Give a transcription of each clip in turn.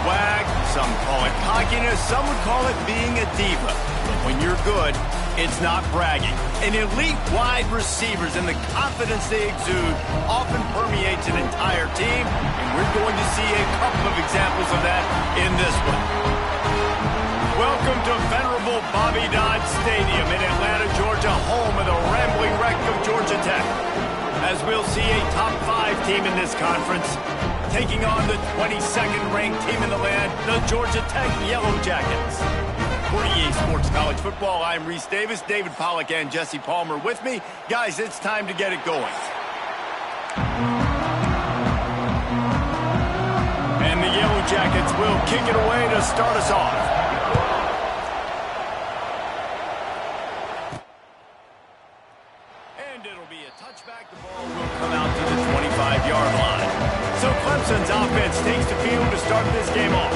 swag, some call it cockiness, some would call it being a diva. But when you're good, it's not bragging. And elite wide receivers and the confidence they exude often permeates an entire team, and we're going to see a couple of examples of that in this one. Welcome to venerable Bobby Dodd Stadium in Atlanta, Georgia, home of the rambling wreck of Georgia Tech. As we'll see a top 5 team in this conference taking on the 22nd ranked team in the land, the Georgia Tech Yellow Jackets. For EA Sports College Football, I'm Reese Davis, David Pollack, and Jesse Palmer with me. Guys, it's time to get it going. And the Yellow Jackets will kick it away to start us off. And it'll be a touchback. The ball will come out to the 25-yard line. So Clemson's offense takes the field to start this game off.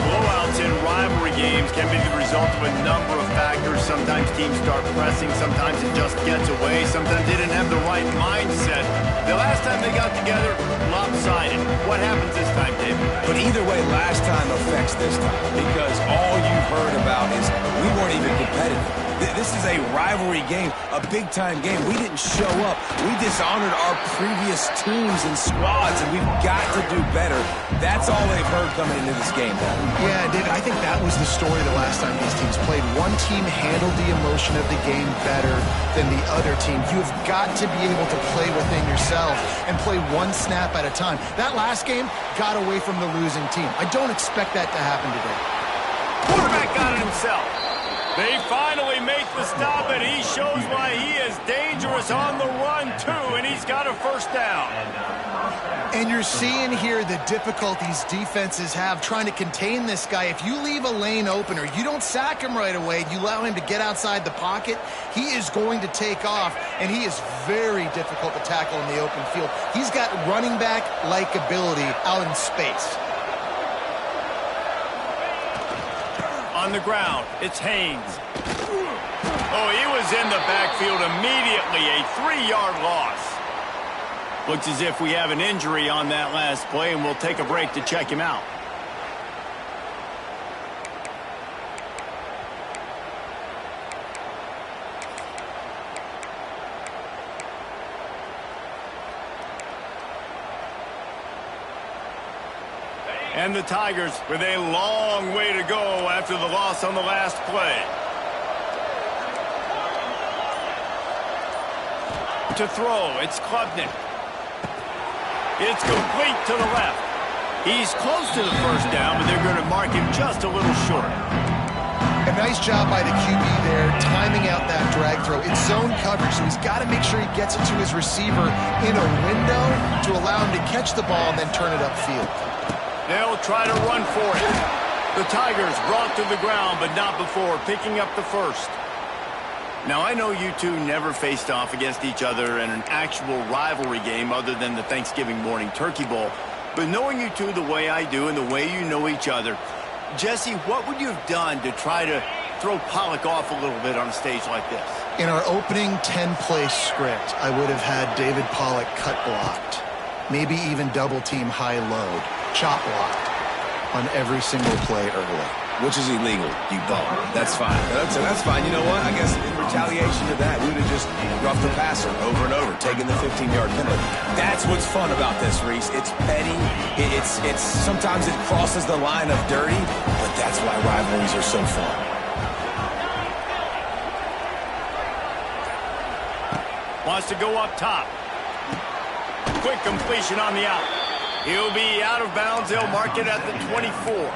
Blowouts in rivalry games can be the result of a number of factors. Sometimes teams start pressing, sometimes it just gets away, sometimes they didn't have the right mindset. The last time they got together, lopsided. What happens this time, David? But either way, last time affects this time, because all you've heard about is we weren't even competitive. This is a rivalry game, a big-time game. We didn't show up. We dishonored our previous teams and squads, and we've got to do better. That's all they've heard coming into this game, though. Yeah, David, I think that was the story the last time these teams played. One team handled the emotion of the game better than the other team. You've got to be able to play within yourself and play one snap at a time. That last game got away from the losing team. I don't expect that to happen today. Quarterback got it himself. They finally make the stop, and he shows why he is dangerous on the run, too, and he's got a first down. And you're seeing here the difficulties defenses have trying to contain this guy. If you leave a lane open or you don't sack him right away, you allow him to get outside the pocket, he is going to take off, and he is very difficult to tackle in the open field. He's got running back-like ability out in space. On the ground, it's Haynes. Oh, he was in the backfield immediately, a 3-yard loss. Looks as if we have an injury on that last play, and we'll take a break to check him out. And the Tigers with a long way to go after the loss on the last play. To throw, it's Klubnik. It's complete to the left. He's close to the first down, but they're going to mark him just a little short. A nice job by the QB there, timing out that drag throw. It's zone coverage, so he's got to make sure he gets it to his receiver in a window to allow him to catch the ball and then turn it upfield. They'll try to run for it. The Tigers brought to the ground, but not before picking up the first. Now, I know you two never faced off against each other in an actual rivalry game other than the Thanksgiving morning Turkey Bowl. But knowing you two the way I do and the way you know each other, Jesse, what would you have done to try to throw Pollack off a little bit on a stage like this? In our opening 10-play script, I would have had David Pollack cut blocked. Maybe even double-team high-load. Chop blocked on every single play early. Which is illegal, you bum. That's fine. That's fine. You know what? I guess in retaliation to that, we would have just roughed the passer over and over, taking the 15-yard penalty. That's what's fun about this, Reese. It's petty. It's sometimes it crosses the line of dirty, but that's why rivalries are so fun. Wants to go up top. Quick completion on the out. He'll be out of bounds. They'll mark it at the 24.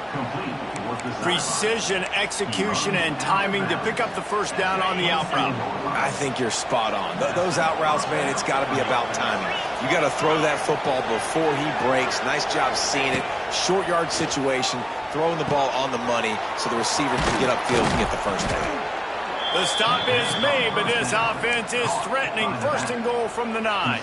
Precision, execution, and timing to pick up the first down on the out route. I think you're spot on. Those out routes, man, it's got to be about timing. You got to throw that football before he breaks. Nice job seeing it. Short yard situation, throwing the ball on the money so the receiver can get upfield and get the first down. The stop is made, but this offense is threatening. First and goal from the 9.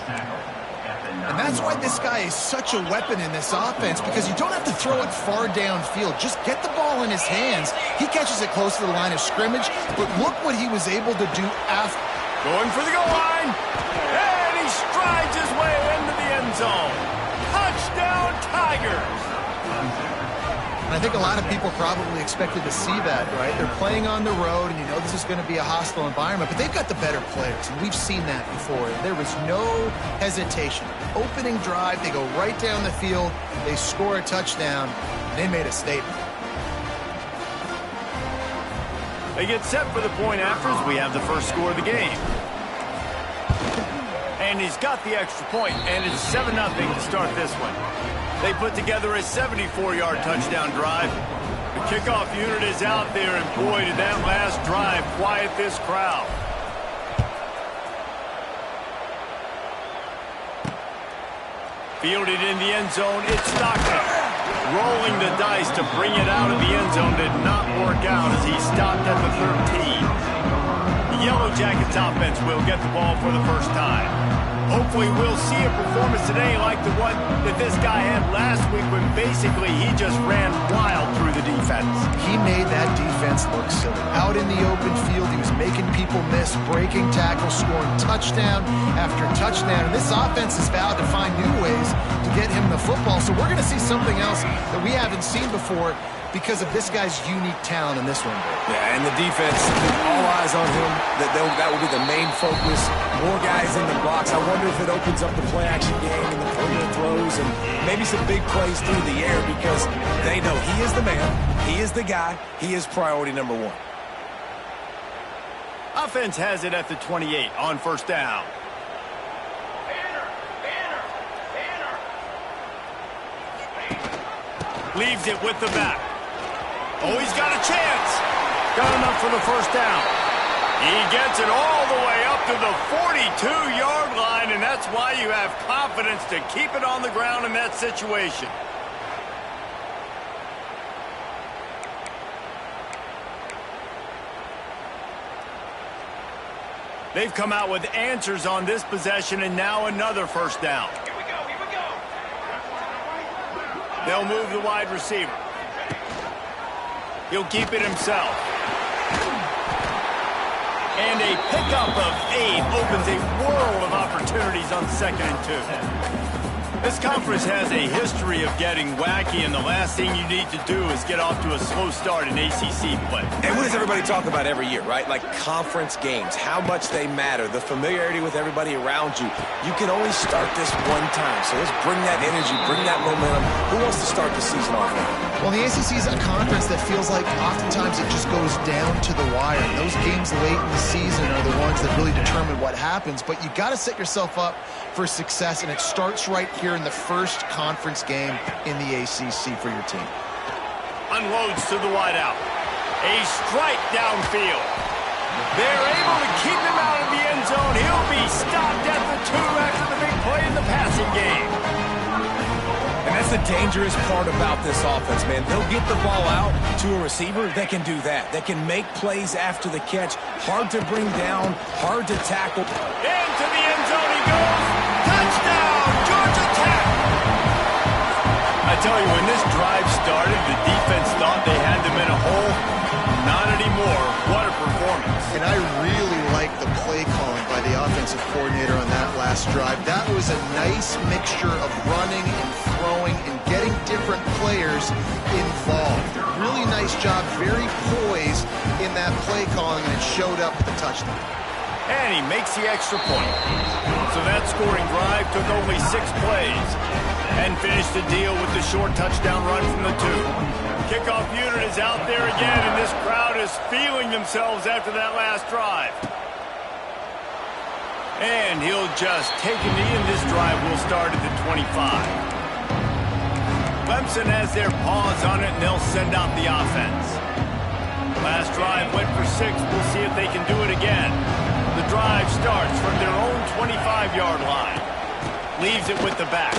And that's why this guy is such a weapon in this offense, because you don't have to throw it far downfield. Just get the ball in his hands. He catches it close to the line of scrimmage, but look what he was able to do after. Going for the goal line. And he strides his way into the end zone. Touchdown, Tigers. And I think a lot of people probably expected to see that, right? They're playing on the road, and you know this is going to be a hostile environment, but they've got the better players, and we've seen that before. There was no hesitation. Opening drive, they go right down the field, they score a touchdown, and they made a statement. They get set for the point afters. We have the first score of the game. And he's got the extra point, and it's 7-0 to start this one. They put together a 74-yard touchdown drive. The kickoff unit is out there, and boy, did that last drive quiet this crowd. Fielded in the end zone, it's Stockton. Rolling the dice to bring it out of the end zone did not work out as he stopped at the 13. The Yellow Jackets offense will get the ball for the first time. Hopefully we'll see a performance today like the one that this guy had last week when basically he just ran wild through the defense. He made that defense look silly. Out in the open field, he was making people miss, breaking tackles, scoring touchdown after touchdown. And this offense has vowed to find new ways to get him the football. So we're going to see something else that we haven't seen before because of this guy's unique talent in this one. Yeah, and the defense, all eyes on him. That will be the main focus. More guys in the box. I wonder if it opens up the play-action game and the perimeter throws and maybe some big plays through the air because they know he is the man, he is the guy, he is priority number one. Offense has it at the 28 on first down. Leaves it with the back. Oh, he's got a chance. Got enough for the first down. He gets it all the way up to the 42-yard line, and that's why you have confidence to keep it on the ground in that situation. They've come out with answers on this possession, and now another first down. Here we go, here we go. They'll move the wide receiver. He'll keep it himself. And a pickup of 8 opens a world of opportunities on 2nd and 2. This conference has a history of getting wacky, and the last thing you need to do is get off to a slow start in ACC play. And what does everybody talk about every year, right? Like conference games, how much they matter, the familiarity with everybody around you. You can only start this one time, so let's bring that energy, bring that momentum. Who wants to start the season off now? Well, the ACC is a conference that feels like oftentimes it just goes down to the wire. And those games late in the season are the ones that really determine what happens. But you got to set yourself up for success, and it starts right here in the first conference game in the ACC for your team. Unloads to the wideout. A strike downfield. They're able to keep him out of the end zone. He'll be stopped at the 2 after the big play in the passing game. And that's the dangerous part about this offense, man. They'll get the ball out to a receiver that can do that. That can make plays after the catch. Hard to bring down, hard to tackle. Into the end zone he goes. Touchdown, Georgia Tech. I tell you, when this drive started, the defense thought they had them in a hole. Not anymore. What a performance. And I really like the play calling by the offensive coordinator on that last drive. That was a nice mixture of running and throwing and getting different players involved. Really nice job, very poised in that play calling, and it showed up with the touchdown. And he makes the extra point. So that scoring drive took only 6 plays and finished the deal with the short touchdown run from the 2. Kickoff unit is out there again, and this crowd is feeling themselves after that last drive. And he'll just take a knee, and this drive will start at the 25. Clemson has their paws on it, and they'll send out the offense. Last drive went for 6. We'll see if they can do it again. The drive starts from their own 25-yard line. Leaves it with the back.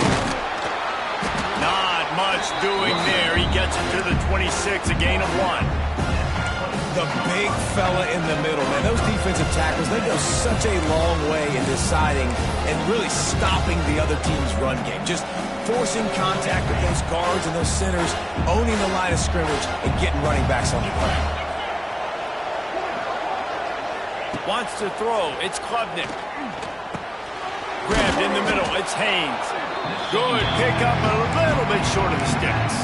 Not much doing there. He gets it to the 26, a gain of 1. The big fella in the middle, man. Those defensive tackles, they go such a long way in deciding and really stopping the other team's run game. Just forcing contact with those guards and those centers, owning the line of scrimmage, and getting running backs on the ground. Wants to throw. It's Klubnik. Grabbed in the middle. It's Haynes. Good pickup, a little bit short of the sticks.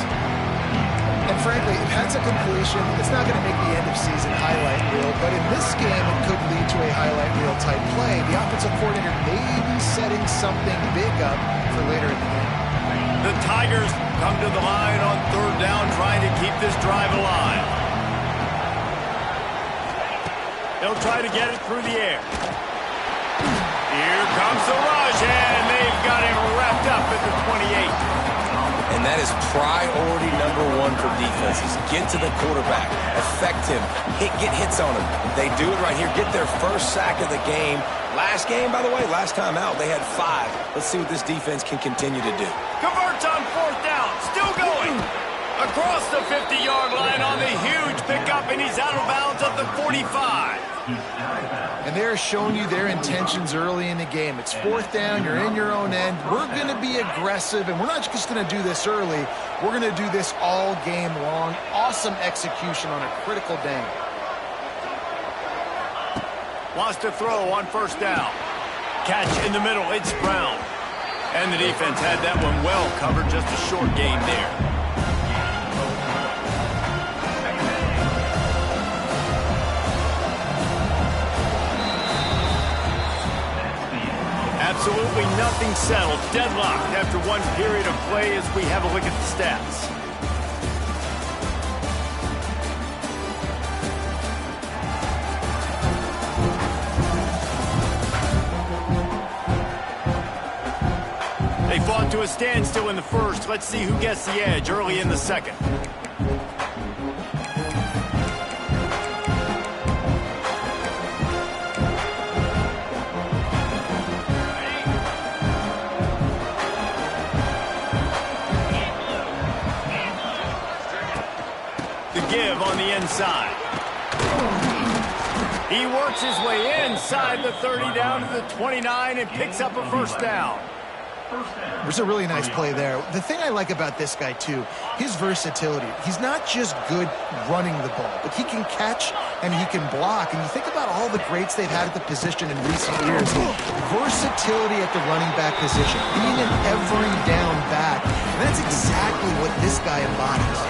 And frankly, if that's a completion, it's not going to make the end-of-season highlight reel, but in this game, it could lead to a highlight reel-type play. The offensive coordinator may be setting something big up for later in the game. The Tigers come to the line on third down, trying to keep this drive alive. They'll try to get it through the air. Here comes the rush, and they've got him wrapped up at the 28. And that is priority number one for defenses. Get to the quarterback, affect him, get hits on him. They do it right here, get their first sack of the game. Last game, by the way, last time out, they had 5. Let's see what this defense can continue to do. Converts on fourth down, still going. Across the 50-yard line on the huge pickup, and he's out of bounds at the 45. And they're showing you their intentions early in the game. It's fourth down, you're in your own end. We're going to be aggressive, and we're not just going to do this early. We're going to do this all game long. Awesome execution on a critical down. Wants to throw on first down. Catch in the middle, it's Brown. And the defense had that one well covered, just a short gain there. Absolutely nothing settled. Deadlocked after one period of play as we have a look at the stats. They fought to a standstill in the first. Let's see who gets the edge early in the second. Give on the inside. He works his way inside the 30 down to the 29 and picks up a first down. There's a really nice play there. The thing I like about this guy, too, his versatility. He's not just good running the ball, but he can catch and he can block. And you think about all the greats they've had at the position in recent years. Versatility at the running back position, being an every down back. And that's exactly what this guy embodies.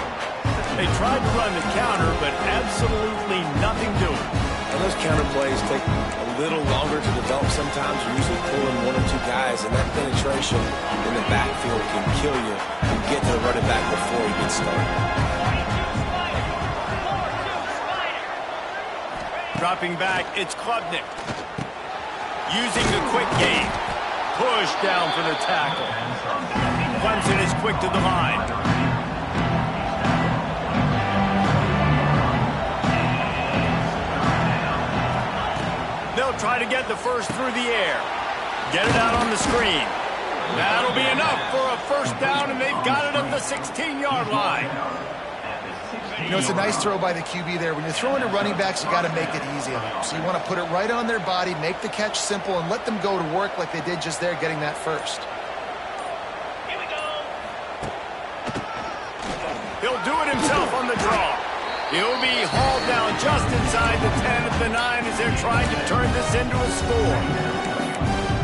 They tried to run the counter, but absolutely nothing doing. And those counter plays take a little longer to develop sometimes. You're usually pulling 1 or 2 guys, and that penetration in the backfield can kill you. You get to the running back before he gets started. Dropping back, it's Klubnik. Using the quick game. Push down for the tackle. Clemson is quick to the line. They'll try to get the first through the air. Get it out on the screen. That'll be enough for a first down, and they've got it at the 16-yard line. You know, it's a nice throw by the QB there. When you're throwing to running backs, you got to make it easy on them. So you want to put it right on their body, make the catch simple, and let them go to work like they did just there, getting that first. Here we go. He'll do it himself on the draw. He'll be hauled down just inside the 10 at the 9 as they're trying to turn this into a score.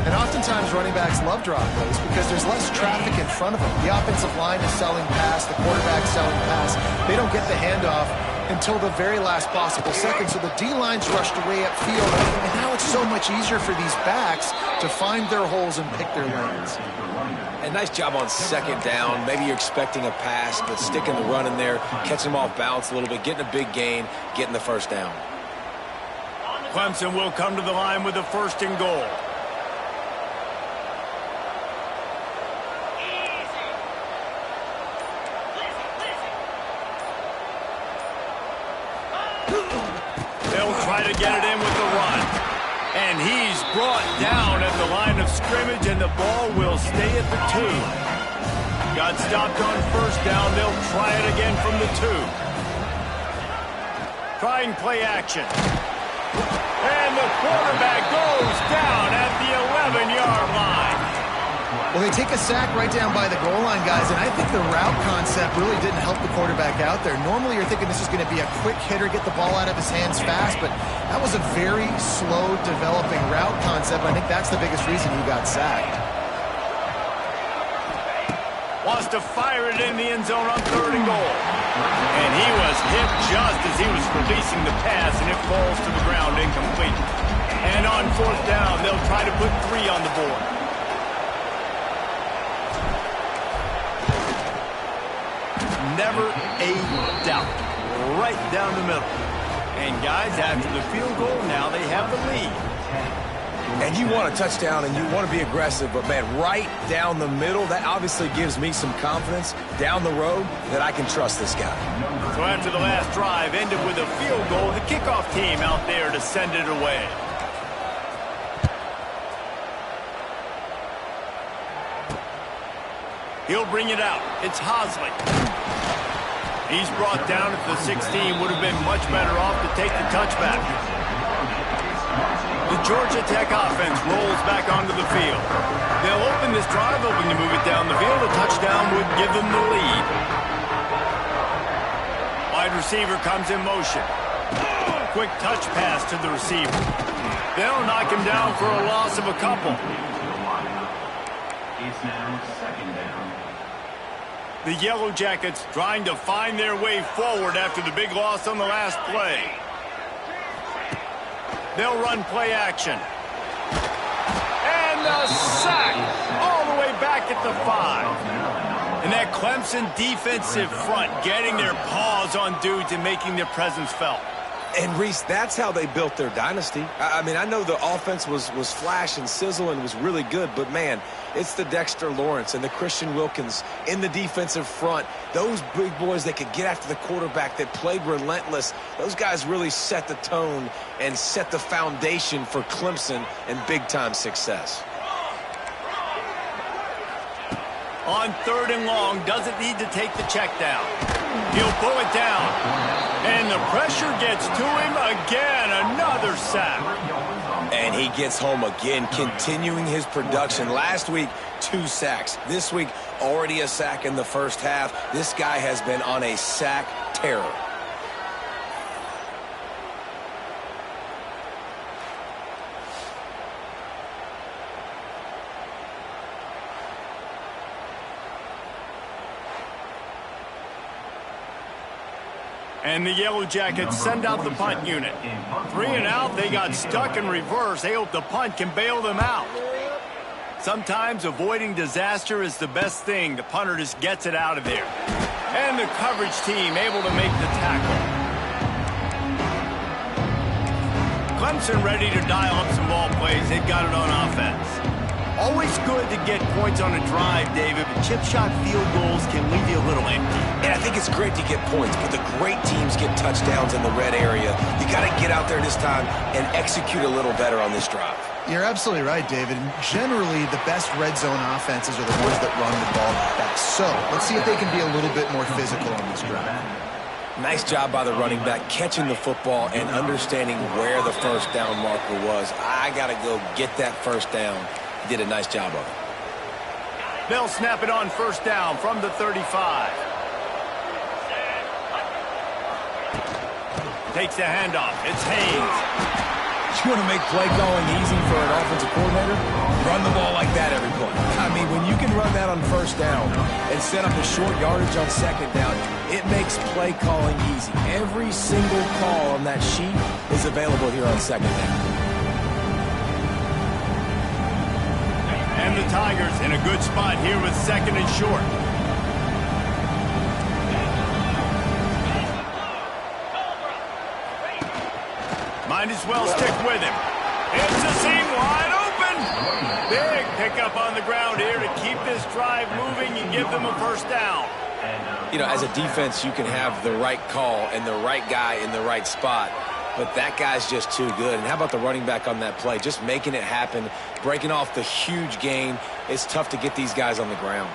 And oftentimes running backs love draw plays because there's less traffic in front of them. The offensive line is selling pass, the quarterback's selling pass. They don't get the handoff until the very last possible second. So the D-line's rushed away upfield, and now it's so much easier for these backs to find their holes and pick their lanes. And nice job on second down. Maybe you're expecting a pass, but sticking the run in there, catching them off balance a little bit, getting a big gain, getting the first down. Clemson will come to the line with a first and goal. They'll try to get it in with the run. And he's brought down at the line of scrimmage, and the ball will stay at the 2. Got stopped on first down. They'll try it again from the 2. Trying play action. And the quarterback goes down at the 11-yard line. Well, they take a sack right down by the goal line, guys, and I think the route concept really didn't help the quarterback out there. Normally, you're thinking this is going to be a quick hitter, get the ball out of his hands fast, but that was a very slow developing route concept. I think that's the biggest reason he got sacked. Wants to fire it in the end zone on 3rd and goal. it just as he was releasing the pass, and it falls to the ground incomplete. And on fourth down, they'll try to put 3 on the board. Never a doubt. Right down the middle. And guys, after the field goal, now they have the lead. And you want a touchdown and you want to be aggressive, but man, right down the middle, that obviously gives me some confidence down the road that I can trust this guy. So after the last drive ended with a field goal, the kickoff team out there to send it away. He'll bring it out. It's Hosley. He's brought down at the 16. Would have been much better off to take the touchback. The Georgia Tech offense rolls back onto the field. They'll open this drive, hoping to move it down the field. A touchdown would give them the lead. Wide receiver comes in motion. Quick touch pass to the receiver. They'll knock him down for a loss of a couple. It's now second down. The Yellow Jackets trying to find their way forward after the big loss on the last play. They'll run play action. And a sack all the way back at the 5. And that Clemson defensive front getting their paws on dudes and making their presence felt. And, Reese, that's how they built their dynasty. I mean, I know the offense was flash and sizzle and was really good, but, man, it's the Dexter Lawrence and the Christian Wilkins in the defensive front. Those big boys that could get after the quarterback, that played relentless. Those guys really set the tone and set the foundation for Clemson and big-time success. On 3rd and long, doesn't need to take the check down. He'll pull it down. And the pressure gets to him again. Another sack. And he gets home again, continuing his production. Last week, 2 sacks. This week, already a sack in the first half. This guy has been on a sack terror. And the Yellow Jackets send out the punt unit. 3 and out, they got stuck in reverse. They hope the punt can bail them out. Sometimes avoiding disaster is the best thing. The punter just gets it out of there. And the coverage team able to make the tackle. Clemson ready to dial up some ball plays. They've got it on offense. Always good to get points on a drive, David, but chip shot field goals can leave you a little empty. And I think it's great to get points, but the great teams get touchdowns in the red area. You got to get out there this time and execute a little better on this drive. You're absolutely right, David. Generally, the best red zone offenses are the ones that run the ball best. So let's see if they can be a little bit more physical on this drive. Nice job by the running back, catching the football and understanding where the first down marker was. I got to go get that first down. Did a nice job of it. They'll snap it on first down from the 35. Takes the handoff. It's Haynes. You want to make play calling easy for an offensive coordinator? Run the ball like that every play. I mean, when you can run that on first down and set up a short yardage on second down, it makes play calling easy. Every single call on that sheet is available here on second down. And the Tigers in a good spot here with 2nd and short. Might as well stick with him. It's a seam wide open. Big pickup on the ground here to keep this drive moving and give them a first down. You know, as a defense, you can have the right call and the right guy in the right spot. But that guy's just too good. And how about the running back on that play? Just making it happen, breaking off the huge gain. It's tough to get these guys on the ground.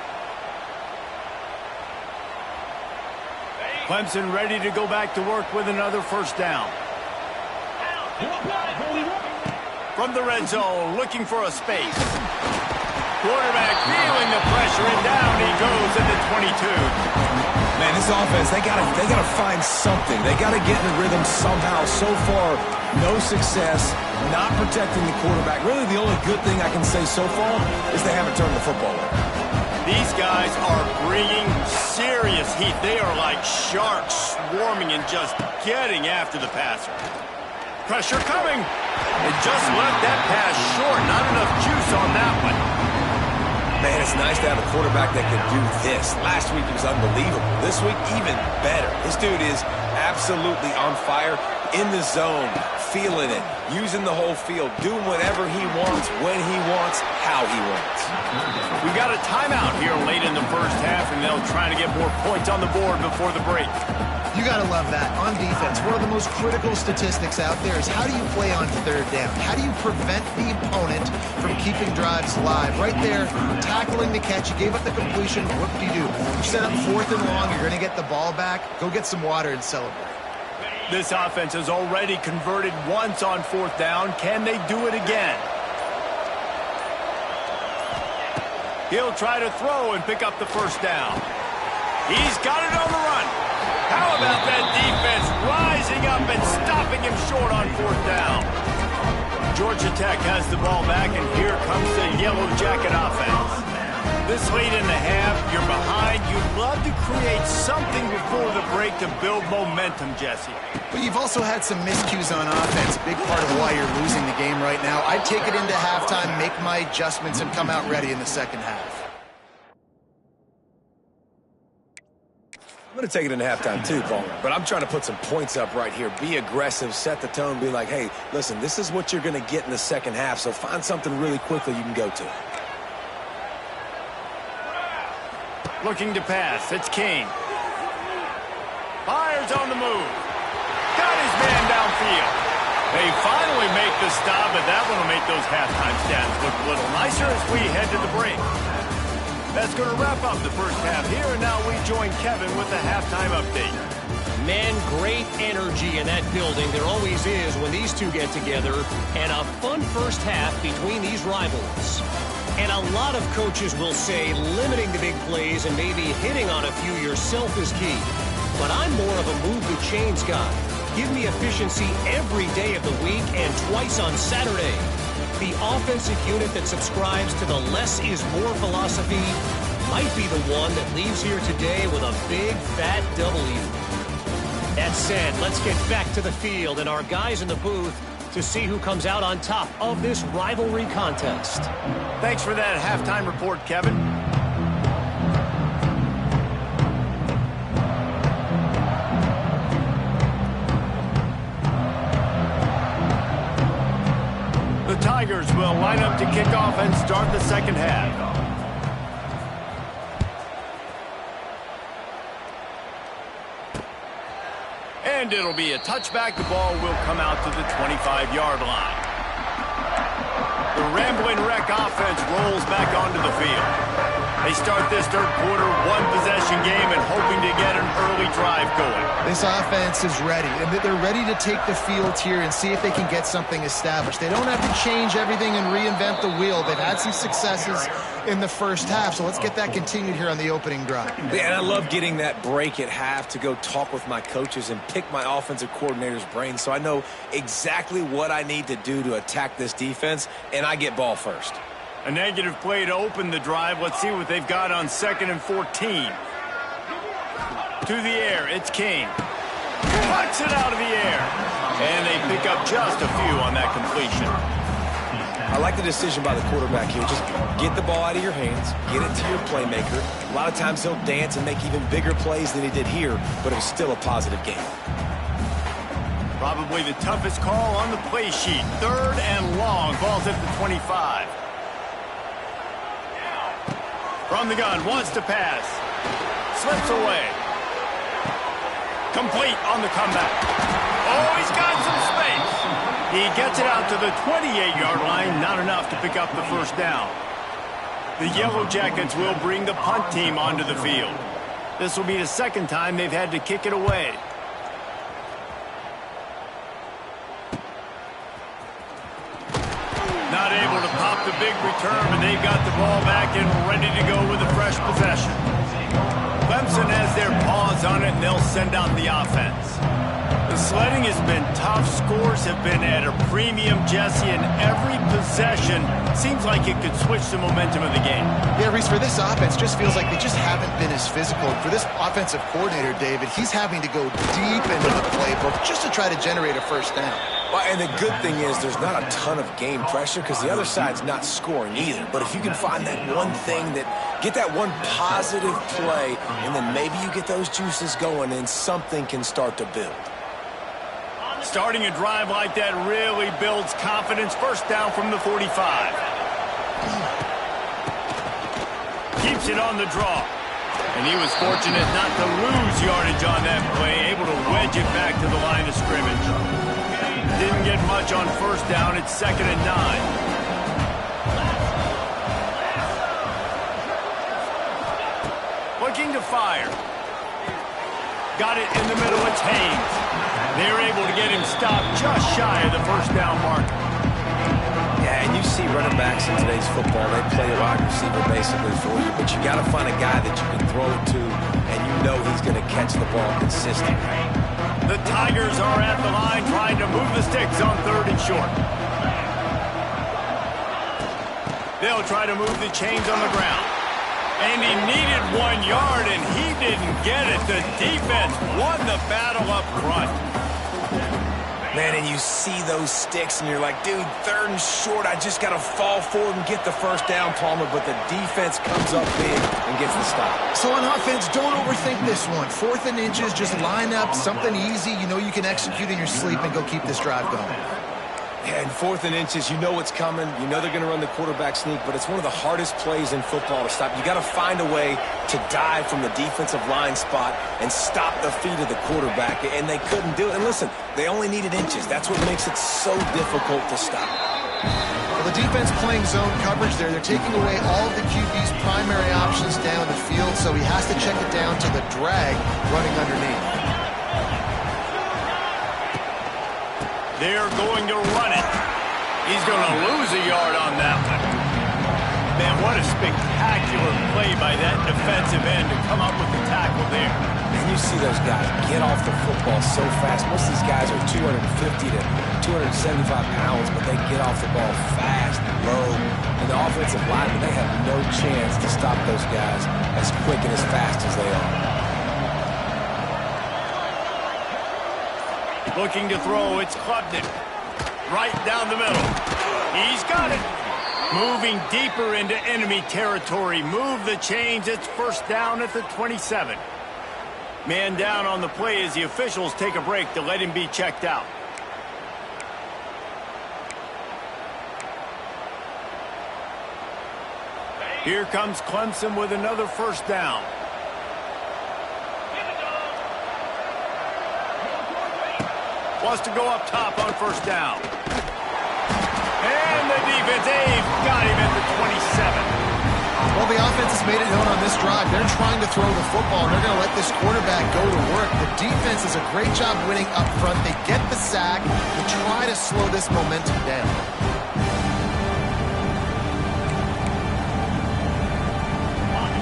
Clemson ready to go back to work with another first down. From the red zone, looking for a space. Quarterback feeling the pressure, and down he goes at the 22. Man, this offense, they gotta find something. They gotta get in the rhythm somehow. So far, no success, not protecting the quarterback. Really, the only good thing I can say so far is they haven't turned the football over. These guys are bringing serious heat. They are like sharks swarming and just getting after the passer. Pressure coming. They just left that pass short. Not enough juice on that one. Man, it's nice to have a quarterback that can do this. Last week it was unbelievable. This week, even better. This dude is absolutely on fire, in the zone, feeling it, using the whole field, doing whatever he wants, when he wants, how he wants. We got a timeout here late in the first half, and they'll try to get more points on the board before the break. You got to love that. On defense, one of the most critical statistics out there is how do you play on third down? How do you prevent the opponent from keeping drives live? Right there, tackling the catch. You gave up the completion. What do? You set up 4th and long. You're going to get the ball back. Go get some water and celebrate. This offense has already converted once on 4th down. Can they do it again? He'll try to throw and pick up the first down. He's got it on the run. How about that defense rising up and stopping him short on 4th down? Georgia Tech has the ball back, and here comes the Yellow Jacket offense. This late in the half, you're behind. You'd love to create something before the break to build momentum, Jesse. But you've also had some miscues on offense. Big part of why you're losing the game right now. I'd take it into halftime, make my adjustments, and come out ready in the second half. I'm going to take it into halftime too, Paul, but I'm trying to put some points up right here. Be aggressive, set the tone, be like, hey, listen, this is what you're going to get in the second half, so find something really quickly you can go to. Looking to pass, it's King. Fires on the move. Got his man downfield. They finally make the stop, but that one will make those halftime stats look a little nicer as we head to the break. That's going to wrap up the first half here, and now we join Kevin with the halftime update. Man, great energy in that building. There always is when these two get together, and a fun first half between these rivals. And a lot of coaches will say limiting the big plays and maybe hitting on a few yourself is key. But I'm more of a move the chains guy. Give me efficiency every day of the week and twice on Saturday. The offensive unit that subscribes to the less is more philosophy might be the one that leaves here today with a big, fat W. That said, let's get back to the field and our guys in the booth to see who comes out on top of this rivalry contest. Thanks for that halftime report, Kevin. The Tigers will line up to kick off and start the second half. And it'll be a touchback. The ball will come out to the 25-yard line. The Rambling Wreck offense rolls back onto the field. They start this third quarter one-possession game and hoping to get an early drive going. This offense is ready, and they're ready to take the field here and see if they can get something established. They don't have to change everything and reinvent the wheel. They've had some successes in the first half, so let's get that continued here on the opening drive. Yeah, and I love getting that break at half to go talk with my coaches and pick my offensive coordinator's brain so I know exactly what I need to do to attack this defense, and I get ball first. A negative play to open the drive. Let's see what they've got on 2nd and 14. To the air, it's King. Puts it out of the air. And they pick up just a few on that completion. I like the decision by the quarterback here. Just get the ball out of your hands, get it to your playmaker. A lot of times he'll dance and make even bigger plays than he did here, but it was still a positive game. Probably the toughest call on the play sheet. 3rd and long. Ball's at the 25. From the gun, wants to pass. Slips away. Complete on the comeback. Oh, he's got some space. He gets it out to the 28-yard line. Not enough to pick up the first down. The Yellow Jackets will bring the punt team onto the field. This will be the second time they've had to kick it away. Not able to pop the big return, but they've got the ball back and ready to go with a fresh possession. Clemson has their paws on it, and they'll send out the offense. The sledding has been tough. Scores have been at a premium, Jesse, and every possession seems like it could switch the momentum of the game. Yeah, Reese, for this offense, just feels like they just haven't been as physical. For this offensive coordinator, David, he's having to go deep into the playbook just to try to generate a first down. Well, and the good thing is there's not a ton of game pressure because the other side's not scoring either. But if you can find that one thing get that one positive play, and then maybe you get those juices going and something can start to build. Starting a drive like that really builds confidence. First down from the 45. Keeps it on the draw. And he was fortunate not to lose yardage on that play, able to wedge it back to the line of scrimmage. Didn't get much on first down. It's 2nd and 9. Looking to fire. Got it in the middle. It's Haynes. They're able to get him stopped just shy of the first down mark. Yeah, and you see running backs in today's football, they play a wide receiver basically for you, but you got to find a guy that you can throw it to, and you know he's going to catch the ball consistently. The Tigers are at the line trying to move the sticks on 3rd and short. They'll try to move the chains on the ground. And he needed 1 yard, and he didn't get it. The defense won the battle up front. Man, and you see those sticks, and you're like, dude, 3rd and short, I just got to fall forward and get the first down, Palmer, but the defense comes up big and gets the stop. So on offense, don't overthink this one. 4th and inches, just line up something easy you know you can execute in your sleep and go keep this drive going. And 4th and inches, you know what's coming. You know they're going to run the quarterback sneak, but it's one of the hardest plays in football to stop. You got to find a way to dive from the defensive line spot and stop the feet of the quarterback, and they couldn't do it. And listen, they only needed inches. That's what makes it so difficult to stop. Well, the defense playing zone coverage there. They're taking away all of the QB's primary options down the field, so he has to check it down to the drag running underneath. They're going to run it. He's going to lose a yard on that one. Man, what a spectacular play by that defensive end to come up with the tackle there. And you see those guys get off the football so fast. Most of these guys are 250 to 275 pounds, but they get off the ball fast and low. And the offensive linemen, they have no chance to stop those guys as quick and as fast as they are. Looking to throw, it's Klubnik. Right down the middle. He's got it. Moving deeper into enemy territory. Move the chains. It's first down at the 27. Man down on the play as the officials take a break to let him be checked out. Here comes Clemson with another first down. Wants to go up top on first down. And the defense, they've got him at the 27. Well, the offense has made it known on this drive. They're trying to throw the football, and they're going to let this quarterback go to work. The defense does a great job winning up front. They get the sack to try to slow this momentum down.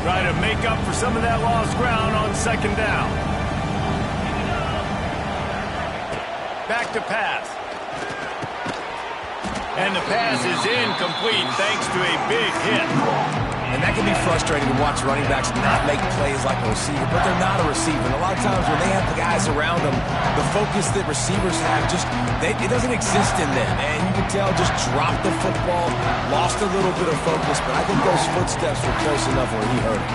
Try to make up for some of that lost ground on second down. Back to pass. And the pass is incomplete thanks to a big hit. And that can be frustrating to watch running backs not make plays like a receiver, but they're not a receiver. And a lot of times when they have the guys around them, the focus that receivers have it doesn't exist in them. And you can tell just dropped the football, lost a little bit of focus, but I think those footsteps were close enough where he hurt him.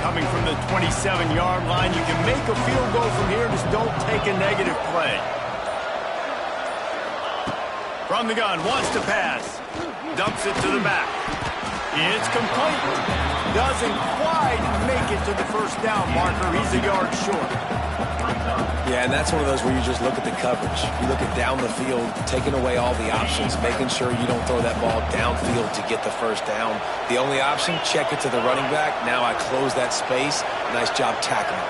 Coming from the 27-yard line. You can make a field goal from here, just don't take a negative play. From the gun, wants to pass. Dumps it to the back. It's complete. Doesn't quite make it to the first down marker. He's a yard short. Yeah, and that's one of those where you just look at the coverage. You look at down the field, taking away all the options, making sure you don't throw that ball downfield to get the first down. The only option, check it to the running back. Now I close that space. Nice job tackling.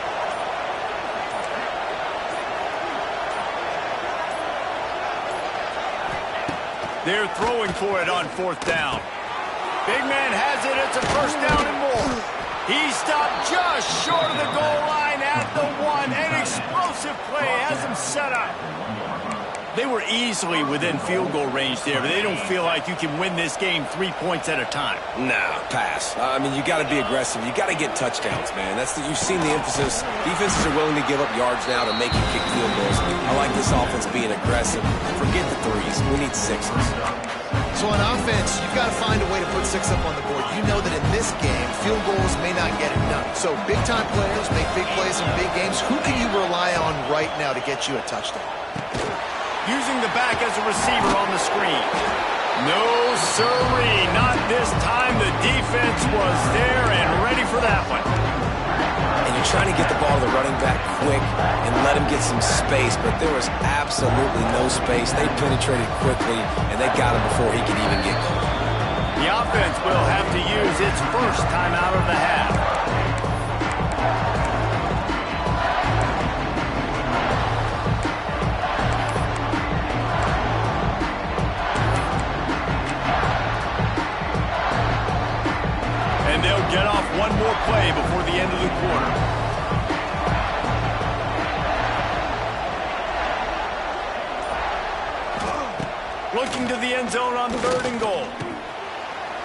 They're throwing for it on fourth down. Big man has it. It's a first down and more. He stopped just short of the goal line at the 1. An explosive play has him set up. They were easily within field goal range there, but they don't feel like you can win this game 3 points at a time. Nah, pass. I mean, you got to be aggressive. You got to get touchdowns, man. You've seen the emphasis. Defenses are willing to give up yards now to make you kick field goals. I like this offense being aggressive. Forget the threes. We need sixes. So on offense, you've got to find a way to put 6 up on the board. You know that in this game, field goals may not get it done. So big-time players make big plays in big games. Who can you rely on right now to get you a touchdown? Using the back as a receiver on the screen. No, sirree. Not this time. The defense was there and ready for that one. And you're trying to get the ball to the running back quick and let him get some space, but there was absolutely no space. They penetrated quickly, and they got him before he could even get caught. The offense will have to use its first time out of the half. And they'll get off one more play before the end of the quarter. Looking to the end zone on 3rd and goal.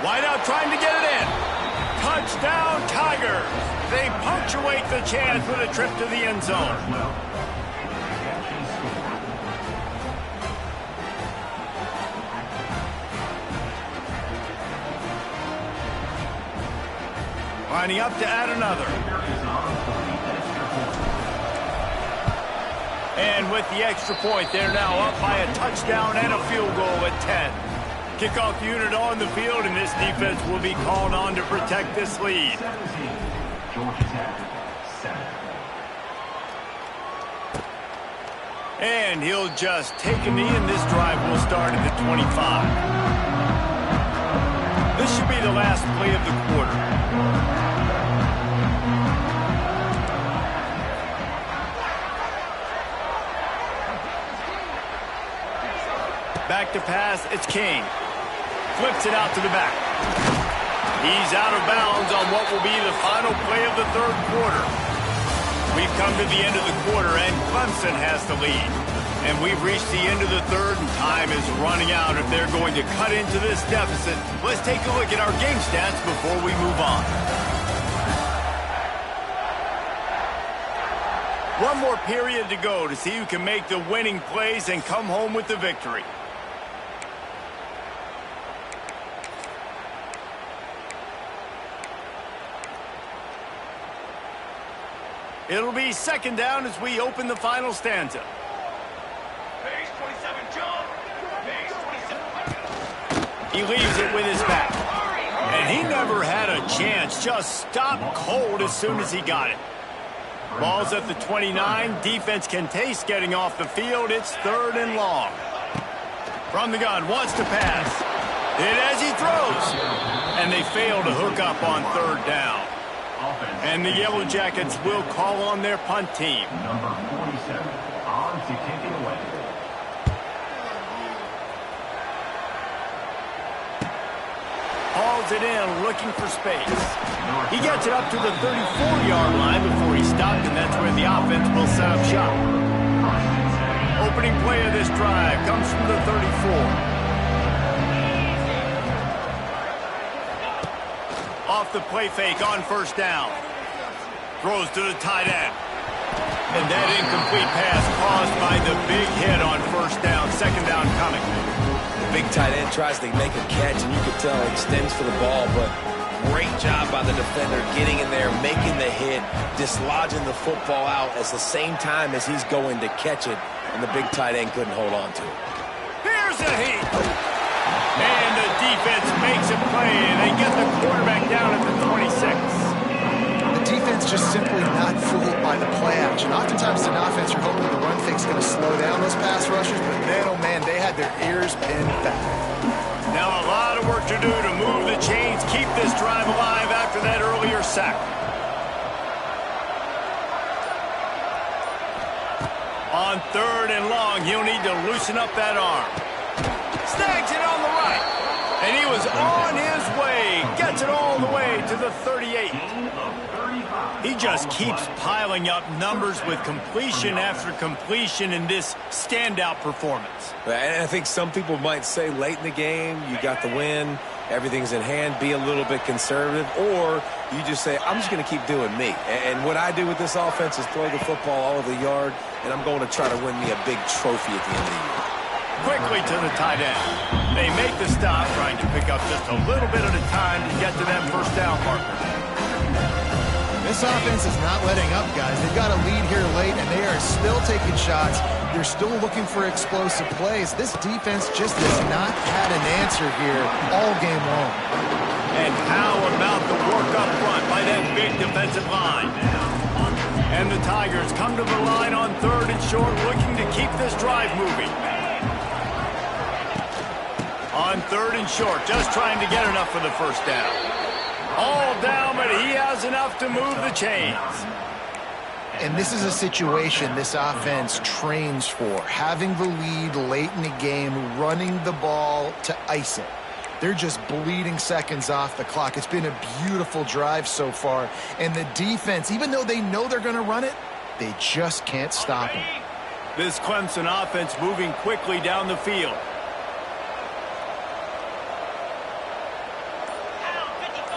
Wide out trying to get it in. Touchdown, Tigers. They punctuate the chance with a trip to the end zone. Lining up to add another. And with the extra point, they're now up by a touchdown and a field goal at 10. Kickoff unit on the field, and this defense will be called on to protect this lead. And he'll just take a knee, and this drive will start at the 25. This should be the last play of the quarter. Back to pass, it's Kane. Flips it out to the back. He's out of bounds on what will be the final play of the 3rd quarter. We've come to the end of the quarter, and Clemson has the lead. And we've reached the end of the 3rd, and time is running out if they're going to cut into this deficit. Let's take a look at our game stats before we move on. One more period to go to see who can make the winning plays and come home with the victory. It'll be 2nd down as we open the final stanza. Base 27, jump. Base 27. He leaves it with his back. And he never had a chance. Just stopped cold as soon as he got it. Ball's at the 29. Defense can taste getting off the field. It's 3rd and long. From the gun, wants to pass. Hit as he throws. And they fail to hook up on 3rd down. And the Yellow Jackets will call on their punt team. Number 47, on to kick it away. Hauls it in, looking for space. He gets it up to the 34-yard line before he stopped, and that's where the offense will set up shop. Opening play of this drive comes from the 34. Off the play fake on 1st down. Throws to the tight end. And that incomplete pass caused by the big hit on 1st down. 2nd down coming. The big tight end tries to make a catch, and you can tell he extends for the ball, but great job by the defender getting in there, making the hit, dislodging the football out at the same time as he's going to catch it, and the big tight end couldn't hold on to it. Here's a heat. And the defense makes a play, and they get the quarterback down at the 26. The defense just simply not fooled by the play action. Oftentimes in offense, you're hoping the run fake's going to slow down those pass rushers, but man, oh man, they had their ears pinned back. Now a lot of work to do to move the chains, keep this drive alive after that earlier sack. On 3rd and long, he'll need to loosen up that arm. Snags it on the right. And he was on his way all the way to the 38. He just keeps piling up numbers with completion after completion in this standout performance. And I think some people might say late in the game, you got the win, everything's in hand, be a little bit conservative, or you just say, I'm just going to keep doing me. And what I do with this offense is throw the football all over the yard, and I'm going to try to win me a big trophy at the end of the year. Quickly to the tight end. They make the stop, trying to pick up just a little bit at a time to get to that first down marker. This offense is not letting up, guys. They've got a lead here late, and they are still taking shots. They're still looking for explosive plays. This defense just has not had an answer here all game long. And how about the work up front by that big defensive line? And the Tigers come to the line on 3rd and short, looking to keep this drive moving. On 3rd and short, just trying to get enough for the first down. All down, but he has enough to move the chains. And this is a situation this offense trains for. Having the lead late in the game, running the ball to ice it. They're just bleeding seconds off the clock. It's been a beautiful drive so far. And the defense, even though they know they're going to run it, they just can't stop it. This Clemson offense moving quickly down the field.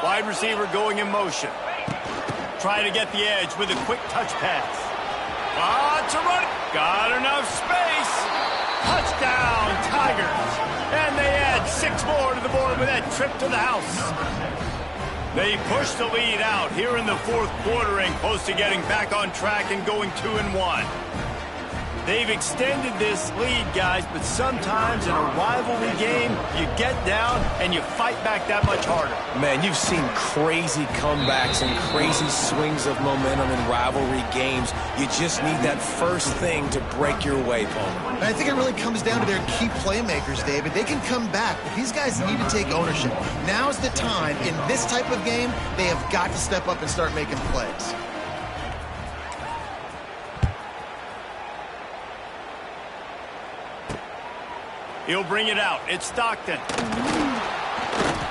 Wide receiver going in motion. Trying to get the edge with a quick touch pass. Lots of run. Got enough space. Touchdown, Tigers. And they add 6 more to the board with that trip to the house. They push the lead out here in the 4th quarter and close to getting back on track and going 2-1. They've extended this lead, guys, but sometimes in a rivalry game, you get down and you fight back that much harder. Man, you've seen crazy comebacks and crazy swings of momentum in rivalry games. You just need that first thing to break your way, Palmer. And I think it really comes down to their key playmakers, David. They can come back, but these guys need to take ownership. Now's the time. In this type of game, they have got to step up and start making plays. He'll bring it out. It's Stockton.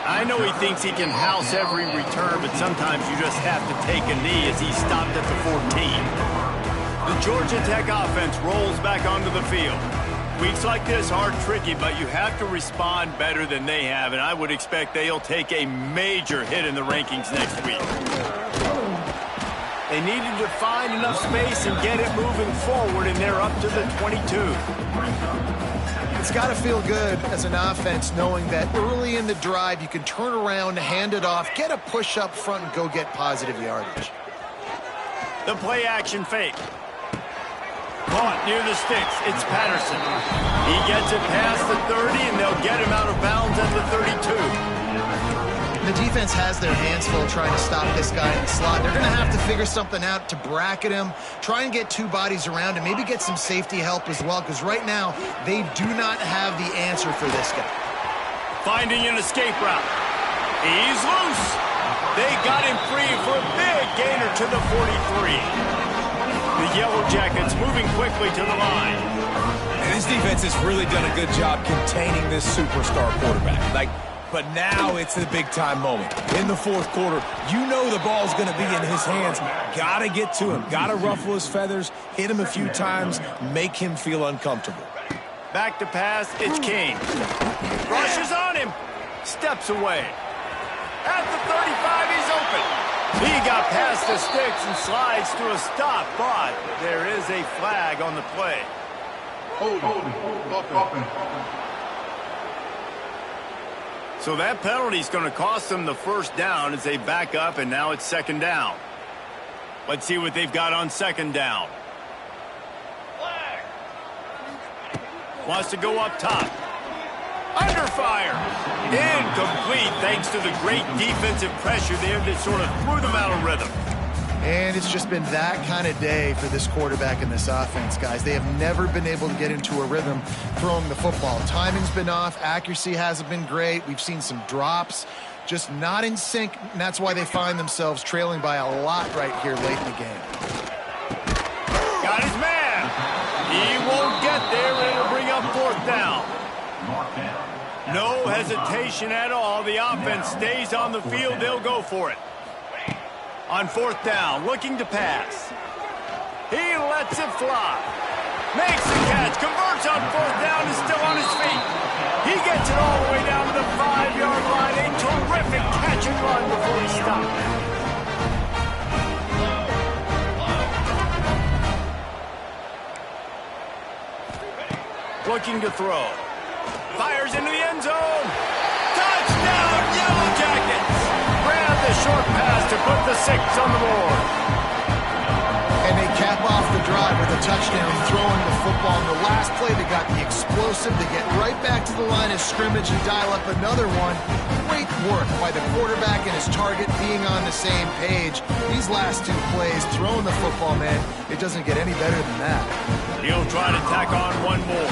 I know he thinks he can house every return, but sometimes you just have to take a knee as he stopped at the 14. The Georgia Tech offense rolls back onto the field. Weeks like this are tricky, but you have to respond better than they have, and I would expect they'll take a major hit in the rankings next week. They needed to find enough space and get it moving forward, and they're up to the 22. It's got to feel good as an offense knowing that early in the drive you can turn around, hand it off, get a push up front, and go get positive yardage. The play action fake. Caught near the sticks. It's Patterson. He gets it past the 30, and they'll get him out of bounds at the 32. The defense has their hands full trying to stop this guy in the slot. They're going to have to figure something out to bracket him, try and get 2 bodies around him, maybe get some safety help as well, because right now they do not have the answer for this guy. Finding an escape route. He's loose. They got him free for a big gainer to the 43. The Yellow Jackets moving quickly to the line. And this defense has really done a good job containing this superstar quarterback. But now it's the big-time moment. In the 4th quarter, you know the ball's going to be in his hands. Got to get to him. Got to ruffle his feathers, hit him a few times, make him feel uncomfortable. Back to pass, it's Kane. Rushes on him. Steps away. At the 35, he's open. He got past the sticks and slides to a stop, but there is a flag on the play. So that penalty's going to cost them the first down as they back up, and now it's 2nd down. Let's see what they've got on 2nd down. Wants to go up top. Under fire. Incomplete thanks to the great defensive pressure there that sort of threw them out of rhythm. And it's just been that kind of day for this quarterback and this offense, guys. They have never been able to get into a rhythm throwing the football. Timing's been off. Accuracy hasn't been great. We've seen some drops. Just not in sync, and that's why they find themselves trailing by a lot right here late in the game. Got his man. He won't get there, and it'll bring up 4th down. No hesitation at all. The offense stays on the field. They'll go for it. On fourth down, looking to pass. He lets it fly. Makes the catch. Converts on fourth down. Is still on his feet. He gets it all the way down to the 5-yard line. A terrific catch and run before he stopped. Looking to throw. Fires into the end zone. Touchdown, Yellow Jackets. Grab the short pass to put the 6 on the board. And they cap off the drive with a touchdown, throwing the football. In the last play, they got the explosive to get right back to the line of scrimmage and dial up another one. Great work by the quarterback and his target being on the same page. These last 2 plays, throwing the football, man, it doesn't get any better than that. He'll try to tack on one more.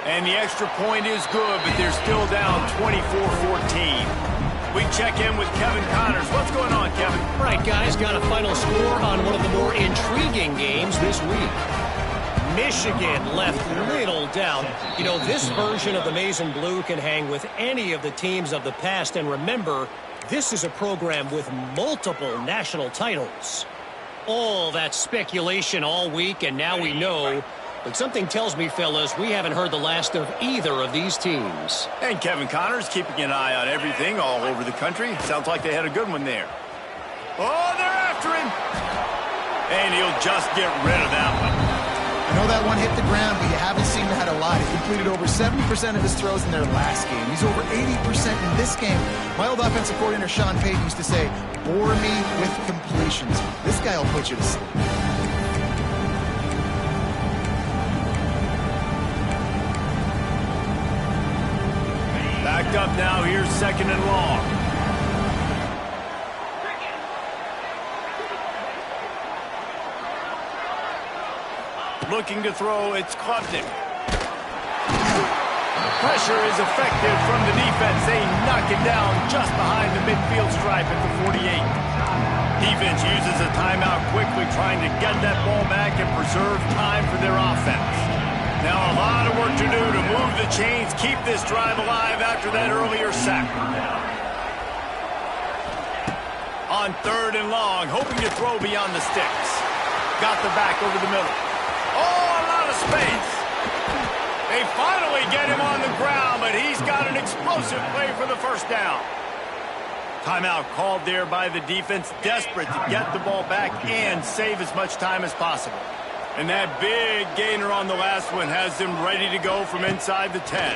And the extra point is good, but they're still down 24-14. We check in with Kevin Connors. What's going on, Kevin? All right, guys, got a final score on one of the more intriguing games this week. Michigan left little doubt. You know, this version of the Maize and Blue can hang with any of the teams of the past. And remember, this is a program with multiple national titles. All that speculation all week, and now we know. But something tells me, fellas, we haven't heard the last of either of these teams. And Kevin Connors keeping an eye on everything all over the country. Sounds like they had a good one there. Oh, they're after him. And he'll just get rid of that one. I know that one hit the ground, but you haven't seen that a lot. He completed over 70% of his throws in their last game. He's over 80% in this game. My old offensive coordinator, Sean Payton, used to say, bore me with completions. This guy will put you to sleep. Backed up now. Here's 2nd and long. Looking to throw, it's Klubnik. Pressure is effective from the defense. They knock it down just behind the midfield stripe at the 48. Defense uses a timeout quickly, trying to get that ball back and preserve time for their offense. Now a lot of work to do to move the chains, keep this drive alive after that earlier sack. On 3rd and long, hoping to throw beyond the sticks. Got the back over the middle. Oh, a lot of space. They finally get him on the ground, but he's got an explosive play for the 1st down. Timeout called there by the defense, desperate to get the ball back and save as much time as possible. And that big gainer on the last one has them ready to go from inside the 10.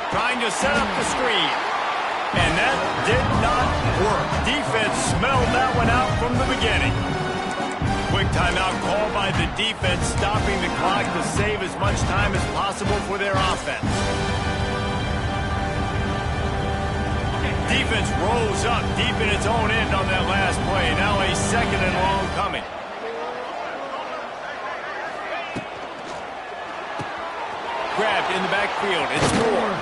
Trying to set up the screen. And that did not work. Defense smelled that one out from the beginning. Quick timeout called by the defense, stopping the clock to save as much time as possible for their offense. Defense rolls up deep in its own end on that last play. Now a 2nd and long coming. Grabbed in the backfield. It's Moore.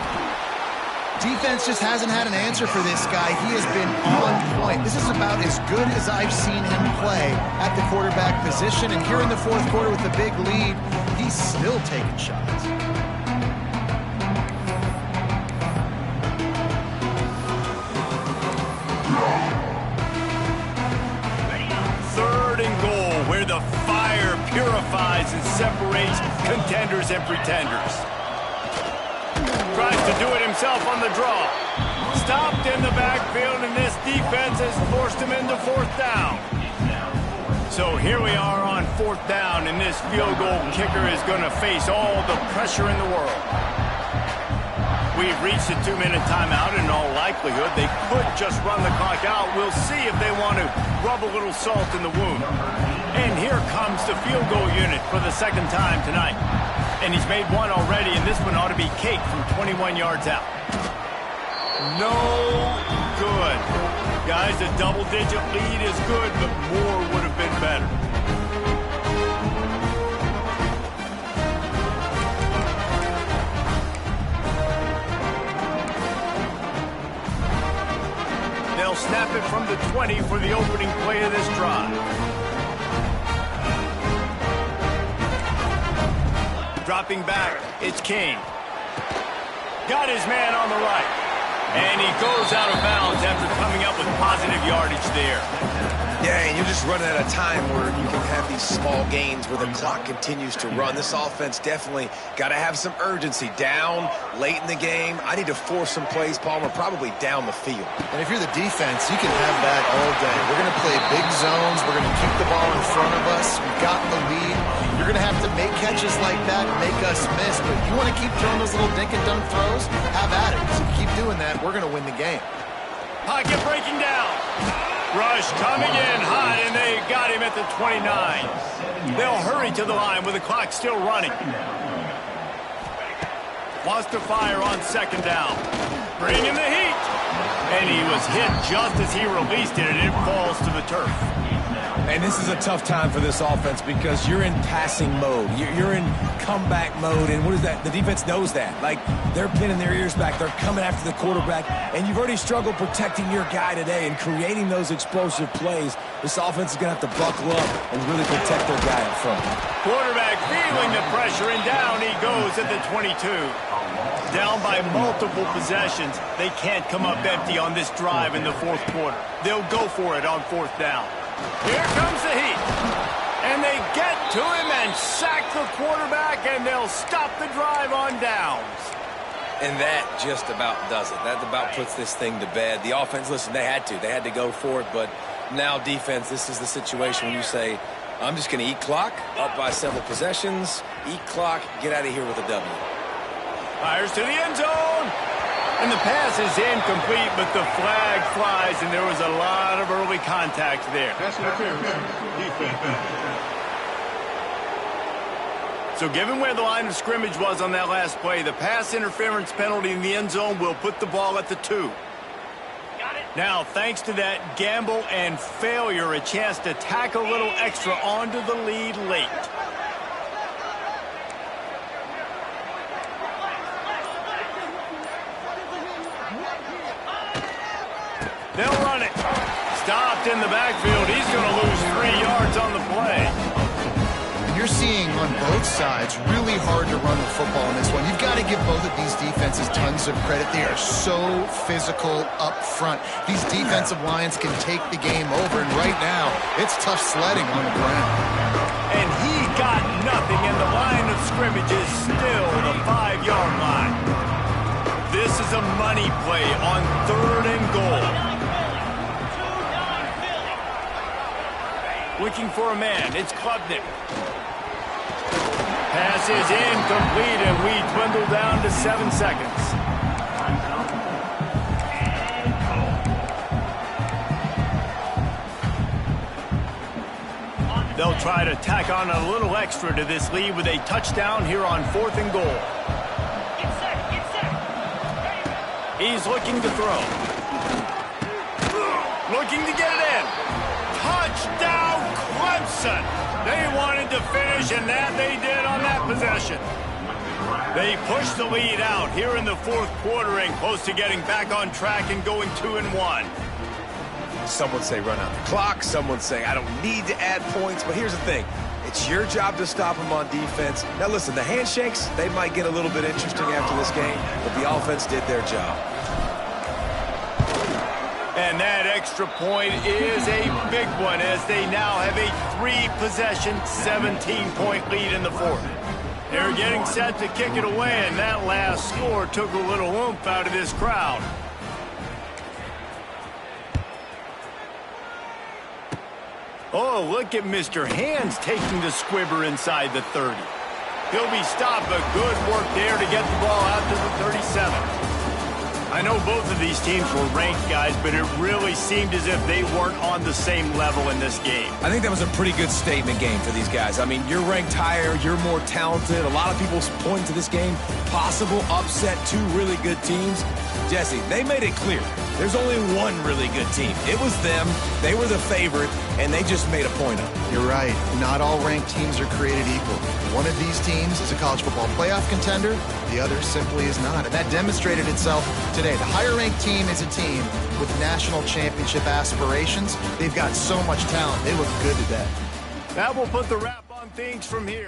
Defense just hasn't had an answer for this guy. He has been on point. This is about as good as I've seen him play at the quarterback position. And here in the 4th quarter with the big lead, he's still taking shots. Third and goal, where the fire purifies and separates contenders and pretenders. Tries to do it himself on the draw. Stopped in the backfield, and this defense has forced him into 4th down. So here we are on 4th down, and this field goal kicker is going to face all the pressure in the world. We've reached a 2-minute timeout. In all likelihood, they could just run the clock out. We'll see if they want to rub a little salt in the wound. And here comes the field goal unit for the 2nd time tonight. And he's made one already, and this one ought to be cake from 21 yards out. No good. Guys, a double-digit lead is good, but more would have been better. They'll snap it from the 20 for the opening play of this drive. Dropping back, it's King. Got his man on the right. And he goes out of bounds after coming up with positive yardage there. Yeah, and you're just running out of time where you can have these small gains where the clock continues to run. This offense definitely got to have some urgency. Down, late in the game. I need to force some plays, Palmer, probably down the field. And if you're the defense, you can have that all day. We're going to play big zones. We're going to keep the ball in front of us. We've gotten the lead. You're going to have to make catches like that and make us miss. But you want to keep throwing those little dink and dunk throws? Have at it. So if you keep doing that, we're going to win the game. Pocket breaking down. Rush coming in hot, and they got him at the 29. They'll hurry to the line with the clock still running. Wants to fire on second down. Bringing the heat. And he was hit just as he released it, and it falls to the turf. And this is a tough time for this offense because you're in passing mode. You're in comeback mode, and what is that? The defense knows that. Like, they're pinning their ears back. They're coming after the quarterback, and you've already struggled protecting your guy today and creating those explosive plays. This offense is going to have to buckle up and really protect their guy up front. Quarterback feeling the pressure, and down he goes at the 22. Down by multiple possessions. They can't come up empty on this drive in the fourth quarter. They'll go for it on fourth down. Here comes the heat. And they get to him and sack the quarterback, and they'll stop the drive on downs. And that just about does it. That about puts this thing to bed. The offense, listen, they had to go for it, but now defense, this is the situation when you say, I'm just going to eat clock, up by several possessions, eat clock, get out of here with a W. Fires to the end zone. And the pass is incomplete, but the flag flies, and there was a lot of early contact there. So given where the line of scrimmage was on that last play, the pass interference penalty in the end zone will put the ball at the 2. Now, thanks to that gamble and failure, a chance to tack a little extra onto the lead late. They'll run it. Stopped in the backfield. He's going to lose 3 yards on the play. And you're seeing on both sides really hard to run the football in this one. You've got to give both of these defenses tons of credit. They are so physical up front. These defensive lines can take the game over, and right now, it's tough sledding on the ground. And he got nothing, and the line of scrimmage is still the 5-yard line. This is a money play on 3rd and goal. Looking for a man. It's Klubnik. Pass is incomplete, and we dwindle down to 7 seconds. They'll try to tack on a little extra to this lead with a touchdown here on 4th and goal. He's looking to throw. Looking to get it in. Touchdown, Clemson. They wanted to finish, and that they did on that possession. They pushed the lead out here in the fourth quarter and close to getting back on track and going 2-1. Some would say run out the clock. Some would say I don't need to add points. But here's the thing. It's your job to stop them on defense. Now, listen, the handshakes, they might get a little bit interesting after this game, but the offense did their job. And that extra point is a big one as they now have a 3-possession, 17-point lead in the fourth. They're getting set to kick it away, and that last score took a little oomph out of this crowd. Oh, look at Mr. Hands taking the squibber inside the 30. He'll be stopped, but good work there to get the ball out to the 37. I know both of these teams were ranked, guys, but it really seemed as if they weren't on the same level in this game. I think that was a pretty good statement game for these guys. I mean, you're ranked higher, you're more talented. A lot of people point to this game, possible upset, 2 really good teams. Jesse, they made it clear. There's only one really good team. It was them. They were the favorite, and they just made a point of it. You're right. Not all ranked teams are created equal. One of these teams is a college football playoff contender. The other simply is not. And that demonstrated itself today. The higher-ranked team is a team with national championship aspirations. They've got so much talent. They look good today. That will put the wrap on things from here.